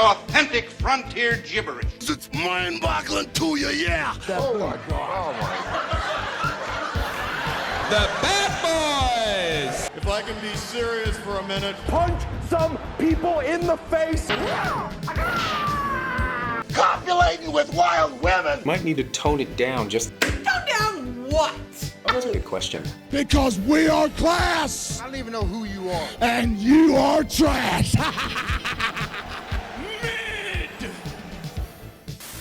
authentic frontier gibberish. It's mind-boggling to you, yeah. Oh my God. Oh my God. The Bad Boys. If I can be serious for a minute. Punch some people in the face. Copulating with wild women. Might need to tone it down, just... Tone down what? Oh, that's a good question. Because we are class. I don't even know who you are. And you are trash.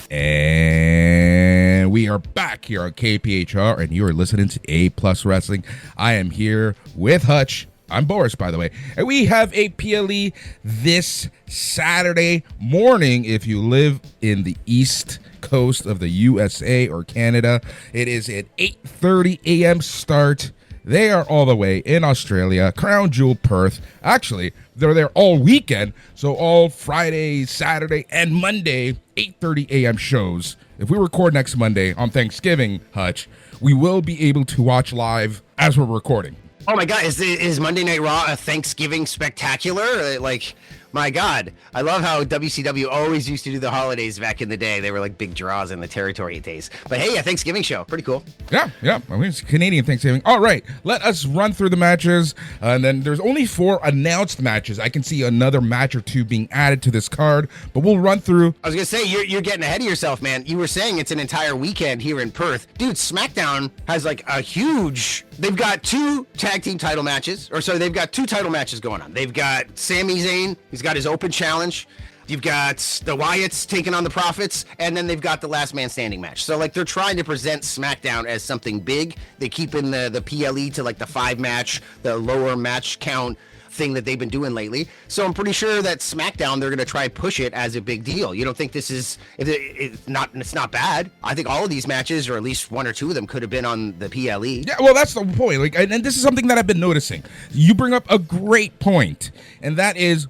And we are back here on KPHR, and you are listening to A Plus Wrestling. I am here with Hutch. I'm Boris, by the way. And we have a PLE this Saturday morning if you live in the East Coast of the USA or Canada. It is at 8:30 a.m. start. They are all the way in Australia, Crown Jewel, Perth. Actually, they're there all weekend, so all Friday, Saturday, and Monday, 8:30 a.m. shows. If we record next Monday on Thanksgiving, Hutch, we will be able to watch live as we're recording. Oh my God, is Monday Night Raw a Thanksgiving spectacular? Like, my God, I love how WCW always used to do the holidays back in the day. They were like big draws in the territory days. But hey, a Thanksgiving show, pretty cool. Yeah. I mean, it's Canadian Thanksgiving. All right, let us run through the matches. And then there's only 4 announced matches. I can see another match or 2 being added to this card, but we'll run through. I was going to say, you're getting ahead of yourself, man. You were saying it's an entire weekend here in Perth. Dude, SmackDown has like a huge... They've got 2 tag team title matches. They've got 2 title matches going on. They've got Sami Zayn. He's got his open challenge. You've got the Wyatts taking on the Profits, and then they've got the last man standing match. So like they're trying to present SmackDown as something big. They keep in the PLE to like the 5 match, the lower match count thing that they've been doing lately. So I'm pretty sure that SmackDown, they're going to try and push it as a big deal. You don't think this is, it's not bad. I think all of these matches, or at least 1 or 2 of them, could have been on the PLE. Yeah, well, that's the point. Like, and this is something that I've been noticing. You bring up a great point, and that is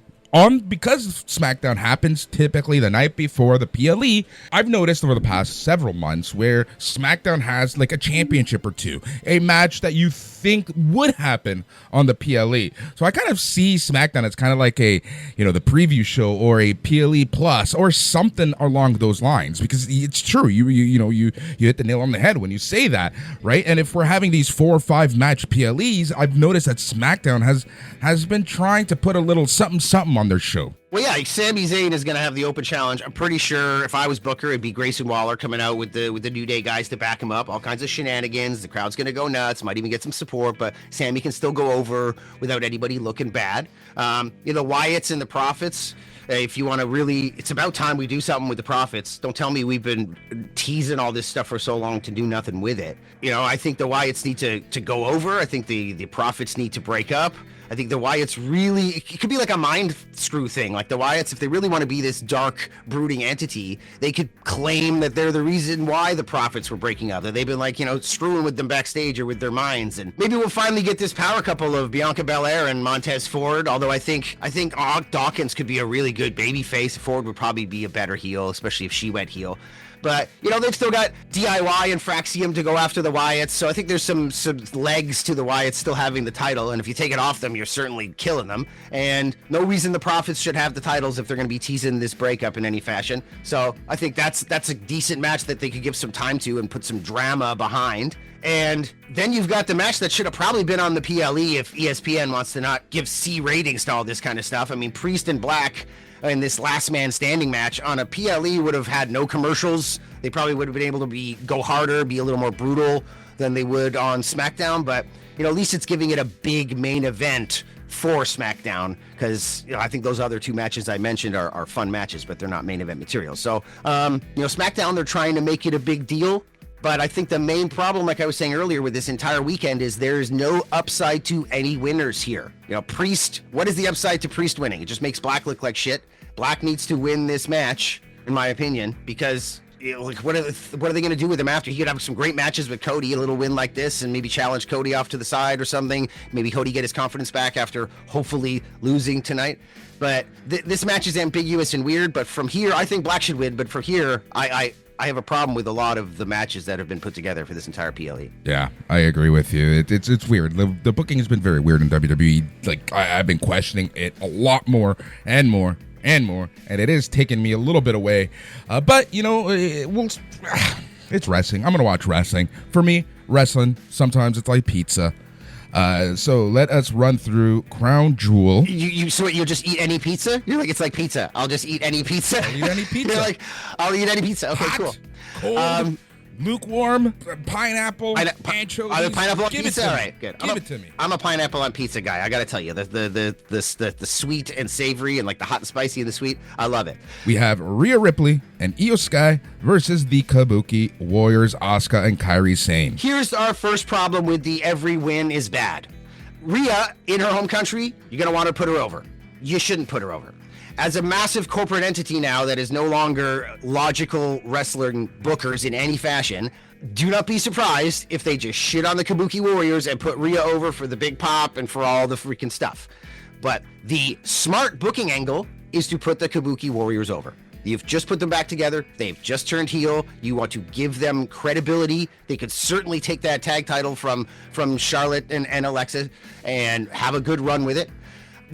because SmackDown happens typically the night before the PLE, I've noticed over the past several months where SmackDown has like a championship or 2, a match that you think would happen on the PLE. So I kind of see SmackDown as kind of like a, the preview show or a PLE plus or something along those lines, because it's true. You hit the nail on the head when you say that, right? And if we're having these 4 or 5 match PLEs, I've noticed that SmackDown has been trying to put a little something on their show. Well, yeah, Sami Zayn is going to have the open challenge. I'm pretty sure if I was Booker, it'd be Grayson Waller coming out with the New Day guys to back him up. All kinds of shenanigans. The crowd's going to go nuts. Might even get some support, but Sami can still go over without anybody looking bad. The Wyatts and the Profits. If you want to really, it's about time we do something with the Profits. Don't tell me we've been teasing all this stuff for so long to do nothing with it. I think the Wyatts need to go over. I think the Profits need to break up. I think the Wyatts really, it could be like a mind screw thing. Like the Wyatts, if they really want to be this dark, brooding entity, they could claim that they're the reason why the Profits were breaking up. That they've been like, screwing with them backstage or with their minds. And maybe we'll finally get this power couple of Bianca Belair and Montez Ford. Although I think Dawkins could be a really good babyface. Ford would probably be a better heel, especially if she went heel. But, they've still got DIY and Fraxium to go after the Wyatts, so I think there's some legs to the Wyatts still having the title, and if you take it off them, you're certainly killing them. And no reason the Profits should have the titles if they're going to be teasing this breakup in any fashion. So I think that's a decent match that they could give some time to and put some drama behind. And then you've got the match that should have probably been on the PLE if ESPN wants to not give C ratings to all this kind of stuff. I mean, Priest and Black in this last man standing match on a PLE would have had no commercials. They probably would have been able to go harder, be a little more brutal than they would on SmackDown. But, at least it's giving it a big main event for SmackDown, because I think those other 2 matches I mentioned are fun matches, but they're not main event material. So, SmackDown, they're trying to make it a big deal. But I think the main problem, like I was saying earlier with this entire weekend, is there is no upside to any winners here. Priest, what is the upside to Priest winning? It just makes Black look like shit. Black needs to win this match, in my opinion, because what are they going to do with him after? He could have some great matches with Cody, a little win like this, and maybe challenge Cody off to the side or something. Maybe Cody get his confidence back after hopefully losing tonight. But this match is ambiguous and weird. But from here, I think Black should win. But from here, I have a problem with a lot of the matches that have been put together for this entire PLE. Yeah, I agree with you. It's weird. The booking has been very weird in WWE. Like, I've been questioning it a lot more and more and more, and it is taking me a little bit away. But it's wrestling. I'm gonna watch wrestling. For me, wrestling sometimes it's like pizza. So let us run through Crown Jewel. You'll just eat any pizza? You're like, it's like pizza. I'll just eat any pizza. I'll eat any pizza. You're like, I'll eat any pizza. Okay, Hot, cool. Cold, lukewarm, pineapple, anchovies. Are the pineapple on Give pizza? it to All me. right, good. Give it to me. I'm a pineapple on pizza guy. I gotta tell you, the sweet and savory and like the hot and spicy and the sweet, I love it. We have Rhea Ripley and Io Sky versus the Kabuki Warriors, Asuka and Kairi Sane. Here's our first problem with the every win is bad. Rhea, in her home country, you're gonna want to put her over. You shouldn't put her over. As a massive corporate entity now that is no longer logical wrestling bookers in any fashion, do not be surprised if they just shit on the Kabuki Warriors and put Rhea over for the big pop and for all the freaking stuff. But the smart booking angle is to put the Kabuki Warriors over. You've just put them back together. They've just turned heel. You want to give them credibility. They could certainly take that tag title from Charlotte and Alexa and have a good run with it.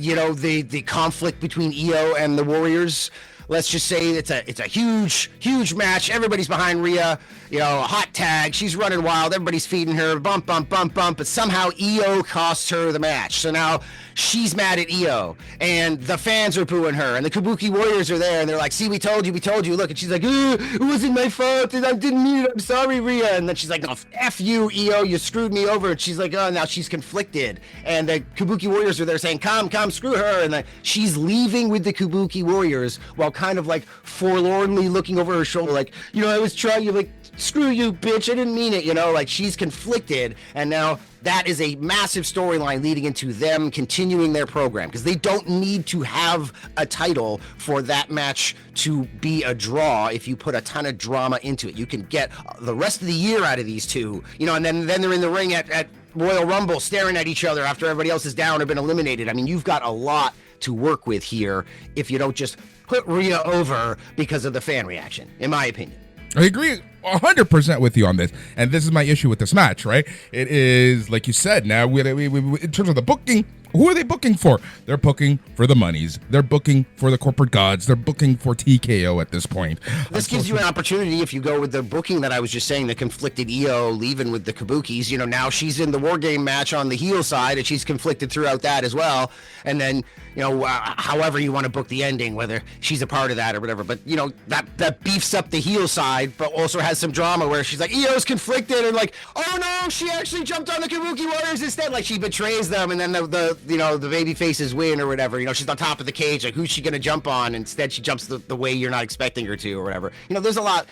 You know, the conflict between Io and the Warriors, let's just say it's a huge match. Everybody's behind Rhea, you know, hot tag. She's running wild. Everybody's feeding her. Bump. But somehow Io costs her the match. So now she's mad at Io, and the fans are booing her, and the Kabuki Warriors are there, and they're like, see, we told you. Look, and she's like, it wasn't my fault, and I didn't mean it. I'm sorry, Rhea. And then she's like, no, F you, Io. You screwed me over. And she's like, oh, now she's conflicted. And the Kabuki Warriors are there saying, come, screw her. And she's leaving with the Kabuki Warriors while kind of like forlornly looking over her shoulder, like, you know, I was trying, you like, screw you, bitch, I didn't mean it, you know, like she's conflicted. And now that is a massive storyline leading into them continuing their program, because they don't need to have a title for that match to be a draw. If you put a ton of drama into it, you can get the rest of the year out of these two, you know, and then they're in the ring at Royal Rumble staring at each other after everybody else is down or been eliminated. I mean, you've got a lot to work with here if you don't just put Rhea over because of the fan reaction, in my opinion. I agree 100% with you on this, and this is my issue with this match, right? It is, like you said, now we in terms of the booking, who are they booking for? They're booking for the monies. They're booking for the corporate gods. They're booking for TKO at this point. This gives you an opportunity if you go with the booking that I was just saying, the conflicted Io leaving with the Kabukis. You know, now she's in the War Game match on the heel side, and she's conflicted throughout that as well. And then, you know, however you want to book the ending, whether she's a part of that or whatever. But, you know, that beefs up the heel side, but also has some drama where she's like, Io's conflicted, and like, oh no, she actually jumped on the Kabuki Warriors instead. Like, she betrays them, and then the baby faces win or whatever. You know, she's on top of the cage, like, who's she gonna jump on? Instead, she jumps the way you're not expecting her to or whatever. You know, there's a lot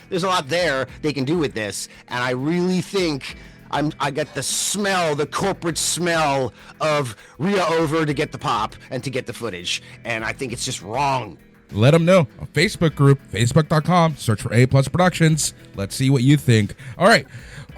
there they can do with this, and I really think I get the corporate smell of Rhea over to get the pop and to get the footage, and I think it's just wrong. Let them know. A Facebook group, facebook.com, search for A+ Productions. Let's see what you think. All right,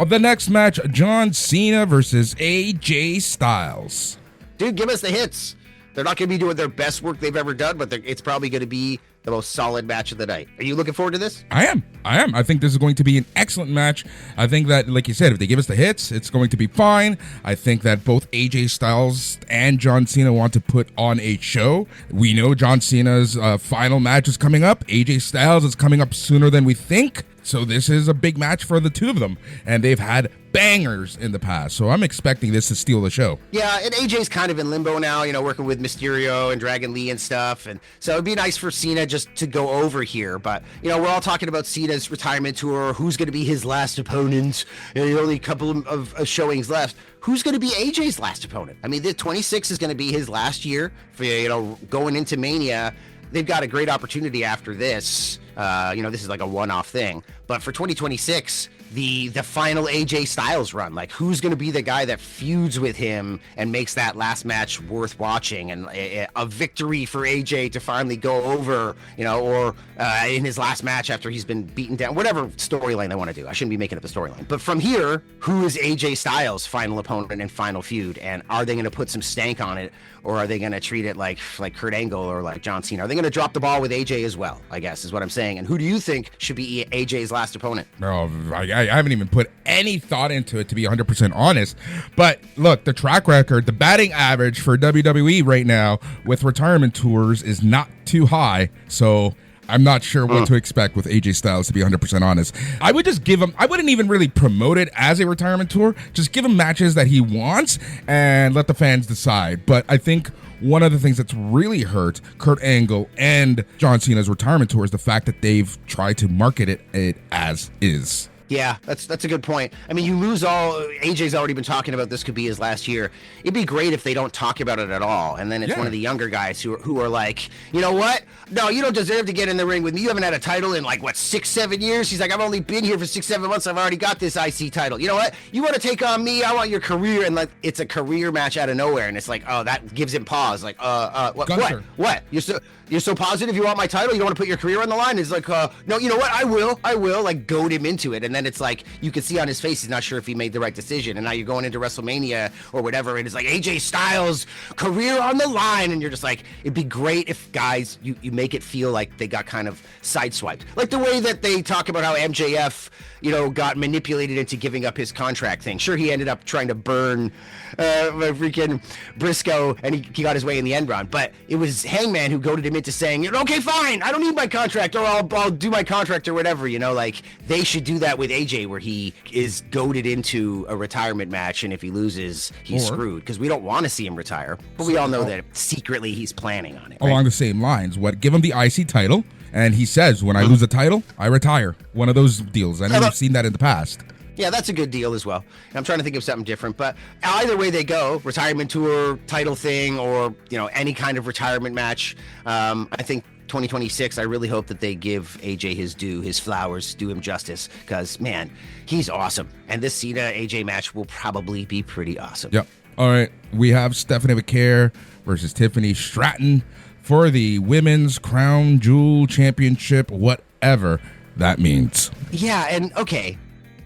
the next match, John Cena versus AJ Styles. Dude, give us the hits. They're not going to be doing their best work they've ever done, but it's probably going to be the most solid match of the night. Are you looking forward to this? I am. I think this is going to be an excellent match. I think that, like you said, if they give us the hits, it's going to be fine. I think that both AJ Styles and John Cena want to put on a show. We know John Cena's final match is coming up. AJ Styles is coming up sooner than we think. So this is a big match for the two of them, and they've had bangers in the past. So I'm expecting this to steal the show. Yeah, and AJ's kind of in limbo now, you know, working with Mysterio and Dragon Lee and stuff. And so it'd be nice for Cena just to go over here. But, you know, we're all talking about Cena's retirement tour. Who's going to be his last opponent? You know, only a couple of showings left. Who's going to be AJ's last opponent? I mean, the 26 is going to be his last year for, you know, going into Mania. They've got a great opportunity after this. You know, this is like a one-off thing. But for 2026, the final AJ Styles run, like, who's going to be the guy that feuds with him and makes that last match worth watching, and a victory for AJ to finally go over, you know, or in his last match after he's been beaten down, whatever storyline they want to do. I shouldn't be making up a storyline. But from here, who is AJ Styles' final opponent and final feud? And are they going to put some stank on it, or are they going to treat it like Kurt Angle or like John Cena? Are they going to drop the ball with AJ as well, I guess, is what I'm saying. And who do you think should be AJ's last opponent. Oh, I haven't even put any thought into it, to be 100% honest. But look, the track record, the batting average for WWE right now with retirement tours is not too high. So I'm not sure what to expect with AJ Styles, to be 100% honest. I would just give him, I wouldn't even really promote it as a retirement tour. Just give him matches that he wants and let the fans decide. But I think one of the things that's really hurt Kurt Angle and John Cena's retirement tour is the fact that they've tried to market it as is. Yeah, that's a good point. I mean, you lose all. AJ's already been talking about this could be his last year. It'd be great if they don't talk about it at all, and then it's one of the younger guys who are like, you know what? No, you don't deserve to get in the ring with me. You haven't had a title in like what 6-7 years. He's like, I've only been here for 6-7 months. I've already got this IC title. You know what? You want to take on me? I want your career, and like it's a career match out of nowhere, and it's like, oh, that gives him pause. Like, what? You're so positive you want my title? You don't want to put your career on the line? It's like, no, you know what? I will. Like, goad him into it. And then it's like, you can see on his face, he's not sure if he made the right decision. And now you're going into WrestleMania or whatever, and it's like AJ Styles' career on the line. And you're just like, it'd be great if guys, you make it feel like they got kind of sideswiped. Like the way that they talk about how MJF, got manipulated into giving up his contract thing. Sure, he ended up trying to burn freaking Briscoe, and he got his way in the end run. But it was Hangman who goaded him into saying, okay, fine, I don't need my contract, or I'll do my contract or whatever. Like they should do that with AJ, where he is goaded into a retirement match, and if he loses, he's screwed, because we don't want to see him retire. But we all know that secretly he's planning on it. Right? Along the same lines, give him the IC title, and he says, when I lose a title, I retire. One of those deals. I know we've seen that in the past. Yeah, that's a good deal as well. I'm trying to think of something different, but either way they go, retirement tour, title thing, or any kind of retirement match. I think 2026, I really hope that they give AJ his due, his flowers, do him justice, because man, he's awesome. And this Cena AJ match will probably be pretty awesome. Yep. All right, we have Stephanie McCare versus Tiffany Stratton for the Women's Crown Jewel Championship, whatever that means. Yeah, and okay,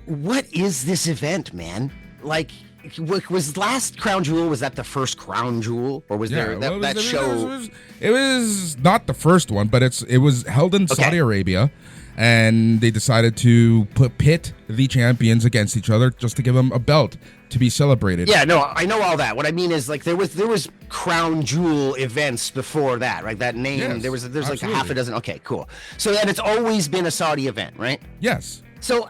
what is this event, man? Like, was last Crown Jewel, was that the first Crown Jewel, or was there that show? It was not the first one, but it was held in Saudi Arabia, and they decided to pit the champions against each other just to give them a belt to be celebrated. Yeah, no, I know all that. What I mean is, like, there was Crown Jewel events before that, right? That name, yes, there's absolutely. like a half a dozen. Okay, cool. So then it's always been a Saudi event, right? Yes. So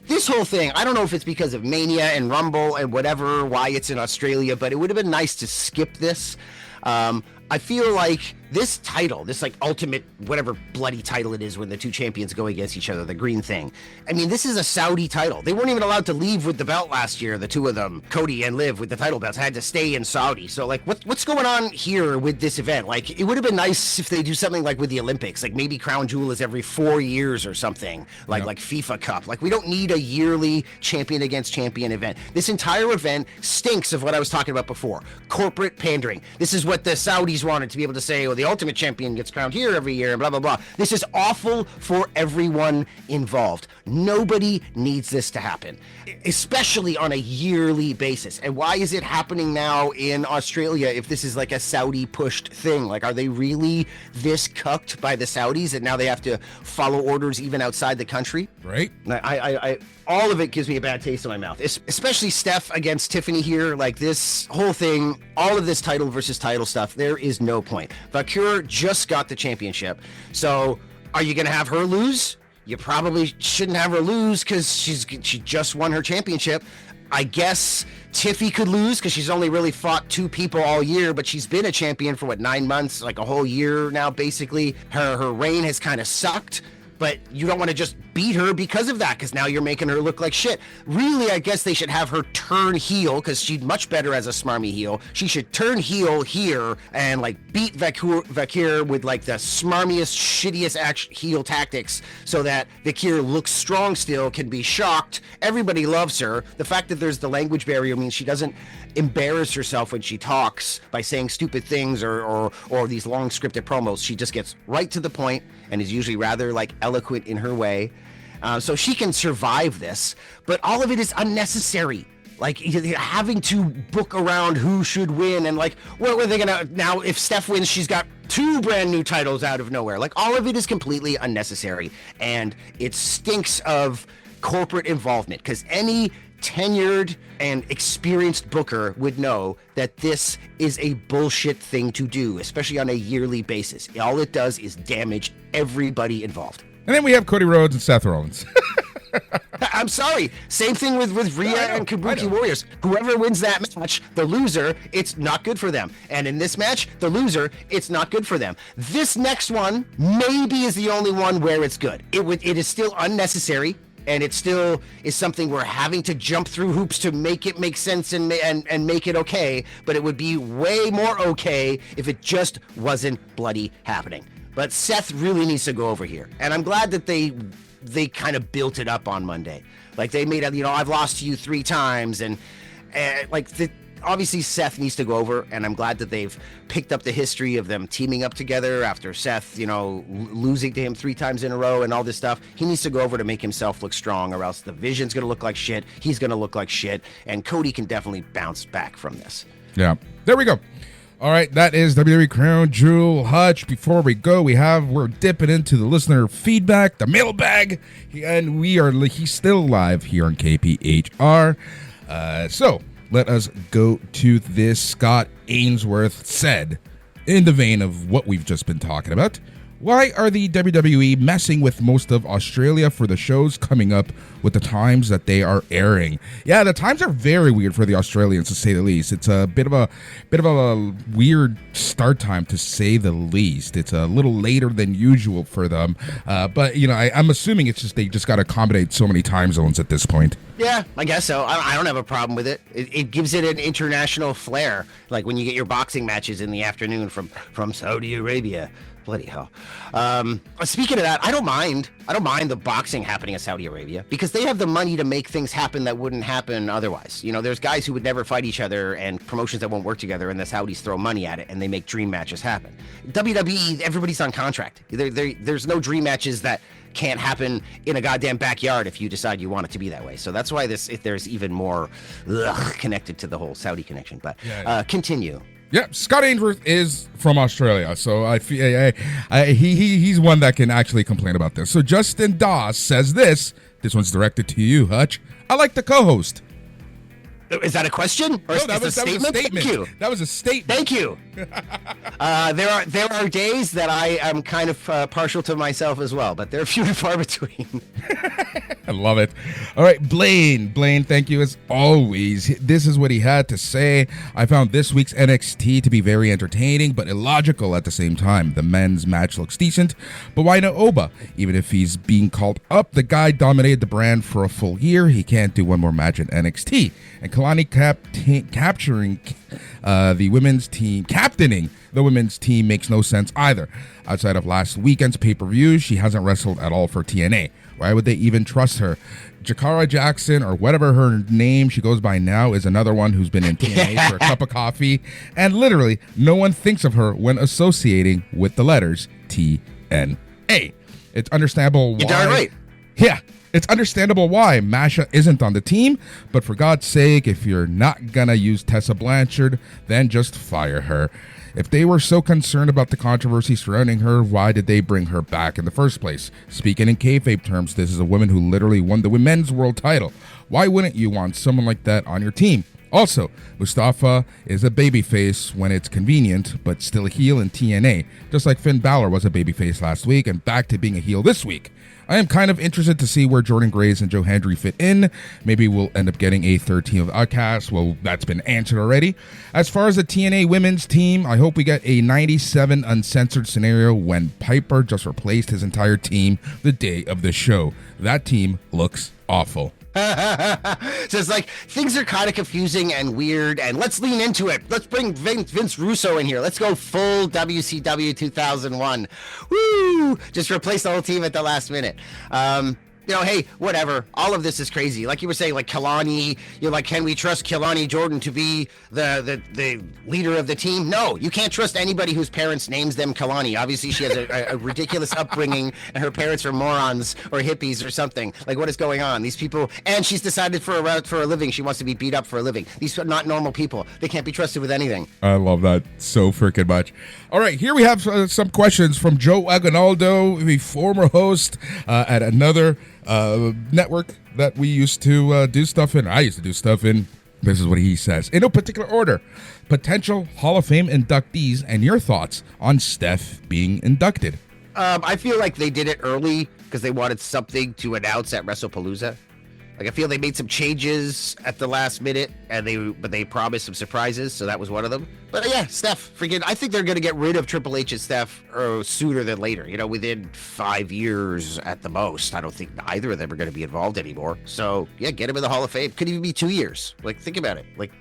this whole thing, I don't know if it's because of Mania and Rumble and whatever, why it's in Australia, but it would have been nice to skip this. I feel like this title, this like ultimate whatever bloody title it is when the two champions go against each other, the green thing. I mean, this is a Saudi title. They weren't even allowed to leave with the belt last year, the two of them, Cody and Liv, with the title belts, had to stay in Saudi. So like, what's going on here with this event? Like, it would have been nice if they do something like with the Olympics, like maybe Crown Jewel is every 4 years or something, like FIFA Cup. Like, we don't need a yearly champion against champion event. This entire event stinks of what I was talking about before, corporate pandering. This is what the Saudis wanted, to be able to say, oh, the ultimate champion gets crowned here every year, and blah, blah, blah. This is awful for everyone involved. Nobody needs this to happen, especially on a yearly basis. And why is it happening now in Australia if this is like a Saudi-pushed thing? Like, are they really this cucked by the Saudis that now they have to follow orders even outside the country? Right. I all of it gives me a bad taste in my mouth, especially Steph against Tiffany here. Like, this whole thing, all of this title versus title stuff, there is no point. Valkyrie just got the championship. So are you going to have her lose? You probably shouldn't have her lose because she just won her championship. I guess Tiffy could lose because she's only really fought 2 people all year, but she's been a champion for 9 months, like a whole year now, basically. Her reign has kind of sucked. But you don't want to just beat her because of that, because now you're making her look like shit. Really, I guess they should have her turn heel, because she's much better as a smarmy heel. She should turn heel here and like beat Valkyrie with like the smarmiest, shittiest heel tactics, so that Valkyrie looks strong still, can be shocked. Everybody loves her. The fact that there's the language barrier means she doesn't embarrass herself when she talks by saying stupid things or these long scripted promos. She just gets right to the point and is usually rather like eloquent in her way. So she can survive this, but all of it is unnecessary. Like having to book around who should win, and like, what were they gonna now? If Steph wins, she's got 2 brand new titles out of nowhere. Like, all of it is completely unnecessary, and it stinks of corporate involvement, because any tenured and experienced booker would know that this is a bullshit thing to do, especially on a yearly basis. All it does is damage everybody involved. And then we have Cody Rhodes and Seth Rollins. I'm sorry. Same thing with Rhea and Kabuki Warriors. Whoever wins that match, the loser, it's not good for them. And in this match, the loser, it's not good for them. This next one maybe is the only one where it's good. It is still unnecessary, and it still is something we're having to jump through hoops to make it make sense and make it okay. But it would be way more okay if it just wasn't bloody happening. But Seth really needs to go over here. And I'm glad that they kind of built it up on Monday. Like, they made a, I've lost to you 3 times, and obviously Seth needs to go over, and I'm glad that they've picked up the history of them teaming up together after Seth, losing to him 3 times in a row and all this stuff. He needs to go over to make himself look strong, or else the Vision's going to look like shit, he's going to look like shit, and Cody can definitely bounce back from this. Yeah, there we go. All right, that is WWE Crown Jewel. Hutch, before we go, we're dipping into the listener feedback, the mailbag, and he's still live here on KPHR. So let us go to this. Scott Ainsworth said, in the vein of what we've just been talking about, why are the WWE messing with most of Australia for the shows coming up with the times that they are airing? Yeah, the times are very weird for the Australians, to say the least. It's a bit of a weird start time, to say the least. It's a little later than usual for them, but I'm assuming it's just they just got to accommodate so many time zones at this point. Yeah, I guess so. I don't have a problem with it. It gives it an international flair, like when you get your boxing matches in the afternoon from Saudi Arabia. Bloody hell. Speaking of that, I don't mind the boxing happening in Saudi Arabia, because they have the money to make things happen that wouldn't happen otherwise. There's guys who would never fight each other, and promotions that won't work together, and the Saudis throw money at it, and they make dream matches happen. WWE, everybody's on contract. There's no dream matches that can't happen in a goddamn backyard if you decide you want it to be that way. So that's why there's even more connected to the whole Saudi connection. But continue. Yeah, Scott Ainsworth is from Australia, so I feel he's one that can actually complain about this. So Justin Dawes says this one's directed to you, Hutch. I like the co-host. Is that a question? Or no, that was a statement. Thank you. That was a statement. Thank you. There are days that I am kind of partial to myself as well, but they're few and far between. I love it. All right, Blaine, thank you as always. This is what he had to say. I found this week's NXT to be very entertaining, but illogical at the same time. The men's match looks decent, but why no Oba? Even if he's being called up, the guy dominated the brand for a full year. He can't do one more match in NXT. And Kalani capturing the women's team, captaining the women's team makes no sense either. Outside of last weekend's pay-per-view, she hasn't wrestled at all for TNA. Why would they even trust her? Jakara Jackson, or whatever her name she goes by now, is another one who's been in TNA for a cup of coffee, and literally no one thinks of her when associating with the letters TNA. It's understandable why. You're darn right. Yeah. It's understandable why Masha isn't on the team, but for God's sake, if you're not gonna use Tessa Blanchard, then just fire her. If they were so concerned about the controversy surrounding her, why did they bring her back in the first place? Speaking in kayfabe terms, this is a woman who literally won the women's world title. Why wouldn't you want someone like that on your team? Also, Mustafa is a babyface when it's convenient, but still a heel in TNA, just like Finn Balor was a babyface last week and back to being a heel this week. I am kind of interested to see where Jordan Grace and Joe Hendry fit in. Maybe we'll end up getting a third team of Outcasts. Well, that's been answered already. As far as the TNA women's team, I hope we get a 97 uncensored scenario when Piper just replaced his entire team the day of the show. That team looks awful. So it's like things are kind of confusing and weird, and let's lean into it. Let's bring Vince Russo in here. Let's go full WCW 2001. Woo! Just replace the whole team at the last minute. You know, hey, whatever. All of this is crazy. Like you were saying, like Kalani, you're like, can we trust Kalani Jordan to be the leader of the team? No, you can't trust anybody whose parents names them Kalani. Obviously, she has a ridiculous upbringing, and her parents are morons or hippies or something. Like, what is going on? These people, and she's decided for a living, she wants to be beat up for a living. These are not normal people. They can't be trusted with anything. I love that so freaking much. All right, here we have some questions from Joe Aguinaldo, the former host at another network that we used to do stuff in. I used to do stuff in. This is what he says. In no particular order, potential Hall of Fame inductees and your thoughts on Steph being inducted. I feel like they did it early because they wanted something to announce at WrestlePalooza. Like, I feel they made some changes at the last minute, but they promised some surprises, so that was one of them. But yeah, Steph, I think they're going to get rid of Triple H and Steph sooner than later. You know, within 5 years at the most. I don't think either of them are going to be involved anymore. So yeah, get him in the Hall of Fame. Could even be 2 years. Like, think about it. Like,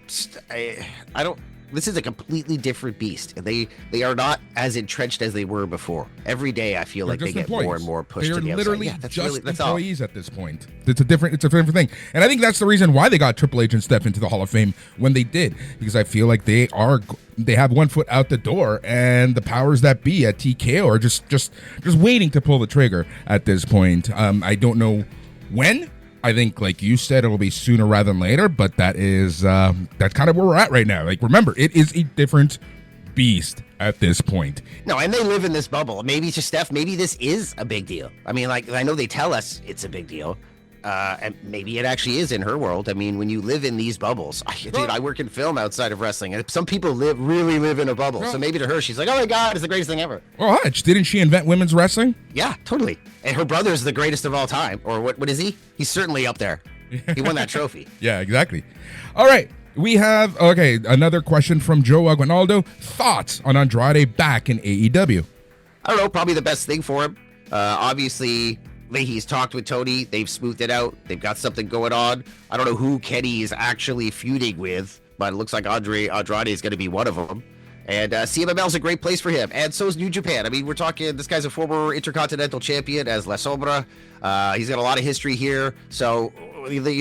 I don't. This is a completely different beast, and they are not as entrenched as they were before. Every day, I feel like they get more and more pushed to the outside. They're literally that's employees at this point. It's a different thing, and I think that's the reason why they got Triple H and Steph into the Hall of Fame when they did, because I feel like they have one foot out the door, and the powers that be at TKO are just waiting to pull the trigger at this point. I don't know when. I think, like you said, it'll be sooner rather than later, but that's kind of where we're at right now. Like, remember, it is a different beast at this point. No, and they live in this bubble. Maybe to Steph, maybe this is a big deal. I mean, like, I know they tell us it's a big deal. And maybe it actually is in her world. I mean, when you live in these bubbles, dude, I work in film outside of wrestling, and some people really live in a bubble. So maybe to her, she's like, oh my God, it's the greatest thing ever. Well, Hutch, didn't she invent women's wrestling? Yeah, totally. And her brother is the greatest of all time. Or what is he? He's certainly up there. He won that trophy. Yeah, exactly. All right. We have, another question from Joe Aguinaldo. Thoughts on Andrade back in AEW? I don't know, probably the best thing for him. Obviously, he's talked with Tony. They've smoothed it out. They've got something going on. I don't know who Kenny is actually feuding with, but it looks like Andrade is going to be one of them. And CMLL is a great place for him. And so is New Japan. I mean, we're talking, this guy's a former Intercontinental Champion as La Sombra. He's got a lot of history here. So,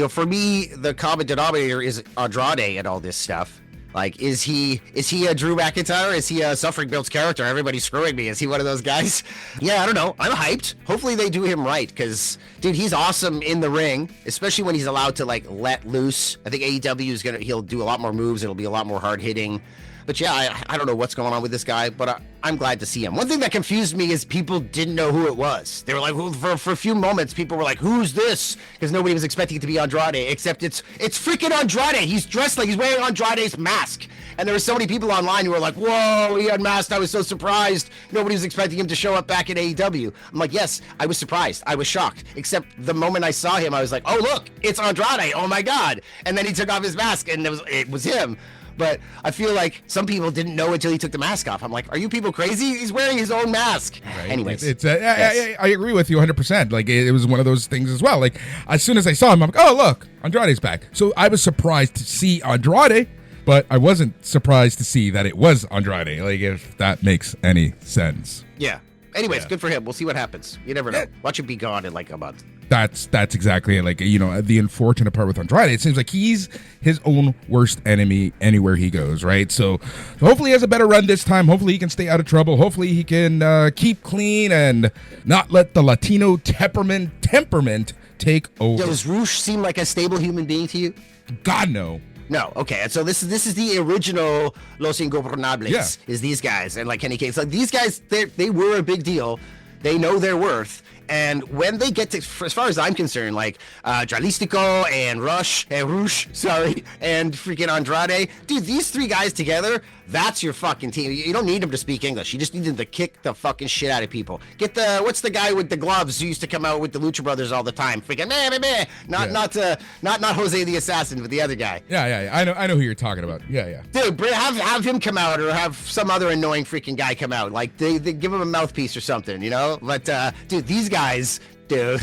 for me, the common denominator is Andrade and all this stuff. Like, is he a Drew McIntyre? Is he a Suffering Bill's character? Everybody's screwing me. Is he one of those guys? Yeah, I don't know. I'm hyped. Hopefully they do him right, because, dude, he's awesome in the ring, especially when he's allowed to, like, let loose. I think AEW he'll do a lot more moves. It'll be a lot more hard hitting. But yeah, I don't know what's going on with this guy, but I'm glad to see him. One thing that confused me is people didn't know who it was. They were like, for a few moments, people were like, who's this? Because nobody was expecting it to be Andrade, except it's freaking Andrade. He's dressed like he's wearing Andrade's mask. And there were so many people online who were like, whoa, he unmasked. I was so surprised. Nobody was expecting him to show up back in AEW. I'm like, yes, I was surprised. I was shocked. Except the moment I saw him, I was like, oh, look, it's Andrade. Oh, my God. And then he took off his mask, and it was him. But I feel like some people didn't know until he took the mask off. I'm like, are you people crazy? He's wearing his own mask. Right. Anyways. Yes. I agree with you 100%. Like, it was one of those things as well. Like, as soon as I saw him, I'm like, oh, look, Andrade's back. So I was surprised to see Andrade, but I wasn't surprised to see that it was Andrade. Like, if that makes any sense. Yeah. Anyways, good for him. We'll see what happens. You never know. Watch him be gone in like a month. That's exactly it. Like, the unfortunate part with Andrade, it seems like he's his own worst enemy anywhere he goes, right? So hopefully he has a better run this time. Hopefully he can stay out of trouble. Hopefully he can keep clean and not let the Latino temperament take over. Does Roosh seem like a stable human being to you? God, no. No, okay. And so this is the original Los Ingobernables, is these guys. And like Kenny K, so these guys, they were a big deal. They know their worth. And when they get to, as far as I'm concerned, like Dralistico and Roosh, and freaking Andrade, dude, these three guys together, that's your fucking team. You don't need them to speak English. You just need them to kick the fucking shit out of people. Get what's the guy with the gloves who used to come out with the Lucha Brothers all the time? Freaking meh. Not Jose the Assassin, but the other guy. Yeah. I know who you're talking about. Yeah. Dude, have him come out, or have some other annoying freaking guy come out. Like they give him a mouthpiece or something, you know? But dude, these guys, dude,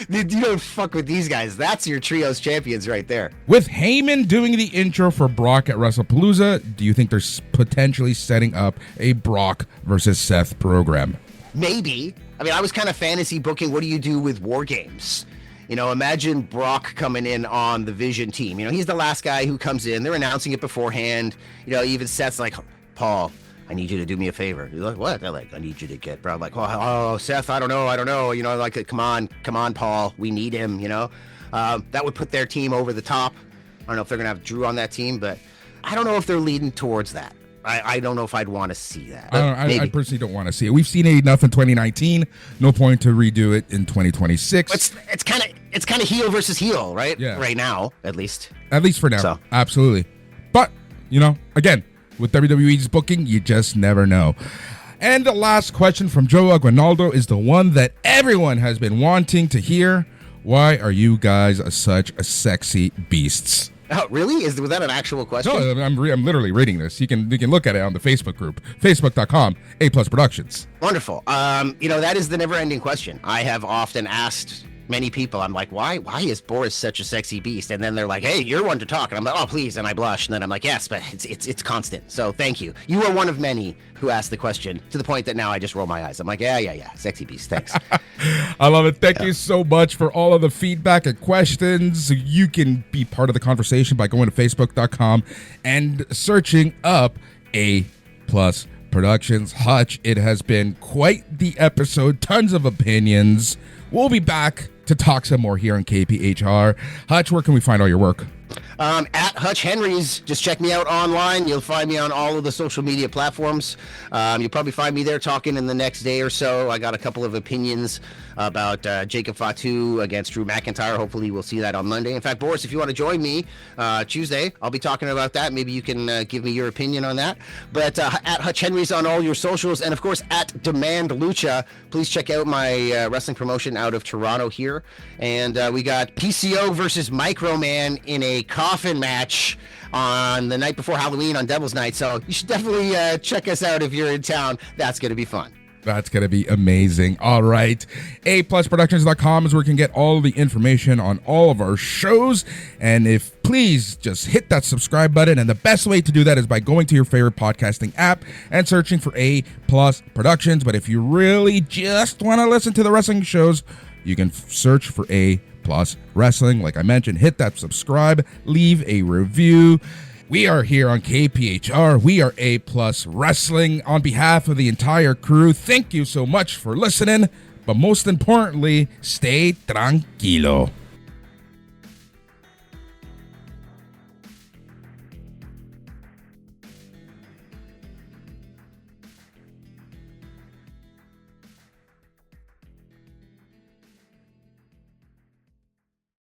you don't fuck with these guys. That's your trios champions right there. With Heyman doing the intro for Brock at WrestlePalooza, do you think they're potentially setting up a Brock versus Seth program? Maybe. I mean, I was kind of fantasy booking, what do you do with War Games? You know, imagine Brock coming in on the Vision team. You know, he's the last guy who comes in. They're announcing it beforehand. You know, even Seth's like, Paul, I need you to do me a favor. You're like, what? They're like, I need you to get Brock. Like, oh, Seth, I don't know. You know, like, come on, Paul. We need him, you know. That would put their team over the top. I don't know if they're going to have Drew on that team, but I don't know if they're leading towards that. I don't know if I'd want to see that. I personally don't want to see it. We've seen it enough in 2019. No point to redo it in 2026. It's kind of heel versus heel, right? Yeah. Right now, at least. At least for now. So. Absolutely. But, you know, again, with WWE's booking, you just never know. And the last question from Joe Aguinaldo is the one that everyone has been wanting to hear. Why are you guys such sexy beasts? Oh, really? Was that an actual question? No, I'm literally reading this. You can look at it on the Facebook group, facebook.com, A+ Productions. Wonderful. You know, that is the never-ending question. I have often asked many people, I'm like, why is Boris such a sexy beast? And then they're like, hey, you're one to talk. And I'm like, oh, please. And I blush. And then I'm like, yes, but it's constant. So thank you. You are one of many who asked the question, to the point that now I just roll my eyes. I'm like, yeah, sexy beast. Thanks. I love it. Thank you so much for all of the feedback and questions. You can be part of the conversation by going to facebook.com and searching up A+ Productions. Hutch, it has been quite the episode. Tons of opinions. We'll be back to talk some more here on KPHR. Hutch, where can we find all your work? At Hutch Henries. Just check me out online. You'll find me on all of the social media platforms. You'll probably find me there talking in the next day or so. I got a couple of opinions about Jacob Fatu against Drew McIntyre. Hopefully we'll see that on Monday. In fact, Boris, if you want to join me Tuesday, I'll be talking about that. Maybe you can give me your opinion on that. But at Hutch Henries on all your socials, and of course at Demand Lucha. Please check out my wrestling promotion out of Toronto here. And we got PCO versus Microman in a coffin match on the night before Halloween on Devil's Night. So you should definitely check us out if you're in town. That's going to be fun. That's going to be amazing. All right. A+Productions.com is where you can get all the information on all of our shows. And if please just hit that subscribe button. And the best way to do that is by going to your favorite podcasting app and searching for A+ Productions. But if you really just want to listen to the wrestling shows, you can search for A+ Wrestling. Like I mentioned, hit that subscribe, leave a review. We are here on KPHR. We are A+ Wrestling. On behalf of the entire crew, thank you so much for listening. But most importantly, stay tranquilo.